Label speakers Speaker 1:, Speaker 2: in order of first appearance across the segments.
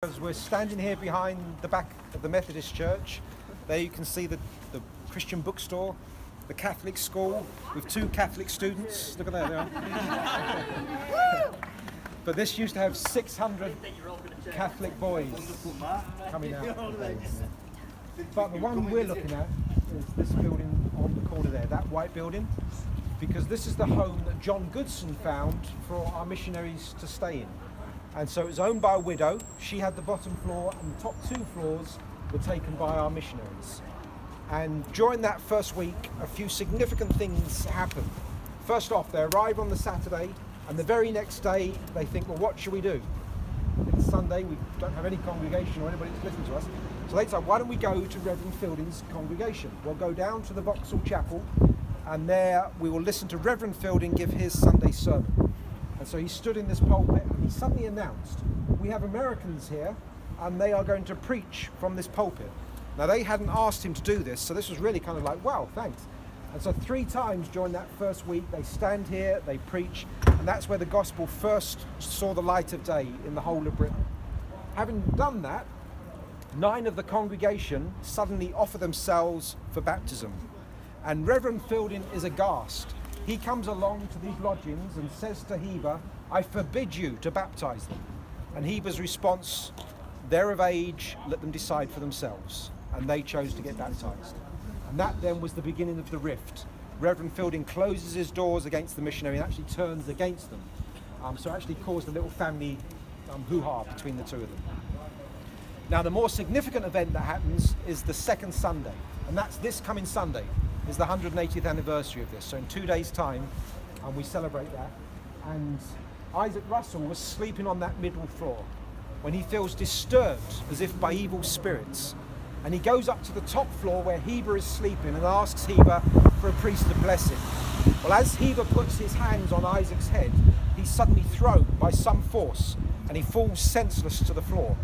Speaker 1: As we're standing here behind the back of the Methodist Church, there you can see the Christian bookstore, the Catholic school with two Catholic students. Look at that, they are. But this used to have 600 Catholic boys coming out. But the one we're looking at is this building on the corner there, that white building, because this is the home that John Goodson found for our missionaries to stay in. And so it was owned by a widow. She had the bottom floor, and the top two floors were taken by our missionaries. And during that first week, a few significant things happened. First off, they arrive on the Saturday, and the very next day they think, well, what should we do? It's Sunday, we don't have any congregation or anybody that's listening to us. So they decide, why don't we go to Reverend Fielding's congregation? We'll go down to the Vauxhall Chapel, and there we will listen to Reverend Fielding give his Sunday sermon. And so he stood in this pulpit and he suddenly announced, we have Americans here and they are going to preach from this pulpit. Now they hadn't asked him to do this, so this was really kind of like, wow, thanks. And so 3 times during that first week, they stand here, they preach, and that's where the gospel first saw the light of day in the whole of Britain. Having done that, 9 of the congregation suddenly offer themselves for baptism. And Reverend Fielding is aghast. He comes along to these lodgings and says to Heber, I forbid you to baptize them. And Heber's response, they're of age, let them decide for themselves. And they chose to get baptized. And that then was the beginning of the rift. Reverend Fielding closes his doors against the missionary and actually turns against them. So it actually caused a little family hoo-ha between the two of them. Now the more significant event that happens is the second Sunday. And that's this coming Sunday. Is the 180th anniversary of this. So in 2 days' time, we celebrate that. And Isaac Russell was sleeping on that middle floor when he feels disturbed as if by evil spirits. And he goes up to the top floor where Heber is sleeping and asks Heber for a priest to bless him. Well, as Heber puts his hands on Isaac's head, he's suddenly thrown by some force and he falls senseless to the floor.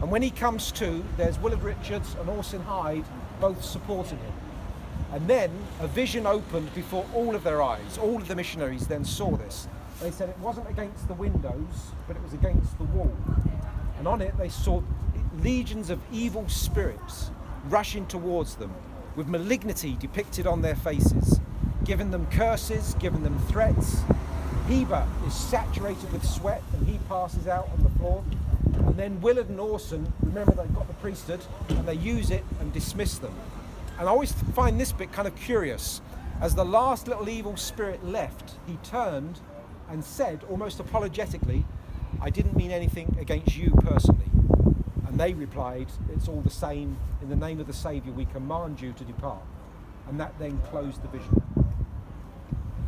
Speaker 1: And when he comes to, there's Willard Richards and Orson Hyde both supporting him. And then a vision opened before all of their eyes. All of the missionaries then saw this. They said it wasn't against the windows, but it was against the wall. And on it they saw legions of evil spirits rushing towards them, with malignity depicted on their faces, giving them curses, giving them threats. Heber is saturated with sweat and he passes out on the floor. And then Willard and Orson, remember they've got the priesthood, and they use it and dismiss them. And I always find this bit kind of curious. As the last little evil spirit left, he turned and said, almost apologetically, I didn't mean anything against you personally. And they replied, it's all the same. In the name of the Saviour, we command you to depart. And that then closed the vision.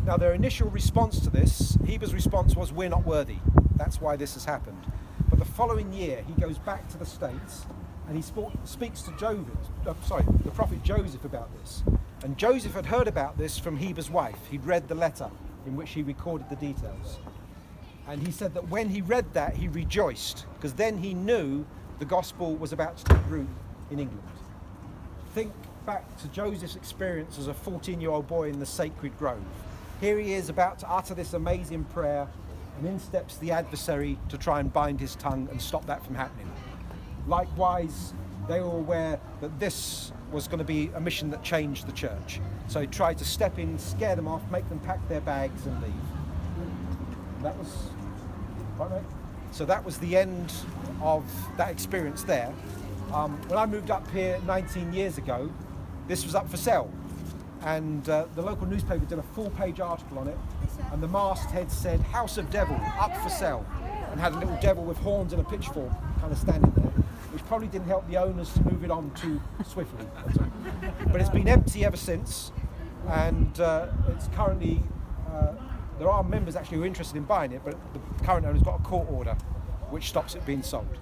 Speaker 1: Now, their initial response to this, Heber's response was, we're not worthy. That's why this has happened. But the following year, he goes back to the States and he speaks to the prophet Joseph about this. And Joseph had heard about this from Heber's wife. He'd read the letter in which he recorded the details. And he said that when he read that, he rejoiced, because then he knew the gospel was about to take root in England. Think back to Joseph's experience as a 14-year-old boy in the sacred grove. Here he is about to utter this amazing prayer, and in steps the adversary to try and bind his tongue and stop that from happening. Likewise, they were aware that this was going to be a mission that changed the church. So he tried to step in, scare them off, make them pack their bags and leave. That was, right, mate? So that was the end of that experience there. When I moved up here 19 years ago, this was up for sale. And the local newspaper did a full-page article on it. And the masthead said, House of Devil, up for sale. And had a little devil with horns and a pitchfork kind of standing there, which probably didn't help the owners to move it on too swiftly. But it's been empty ever since, and it's currently, there are members actually who are interested in buying it, but the current owner's got a court order which stops it being sold.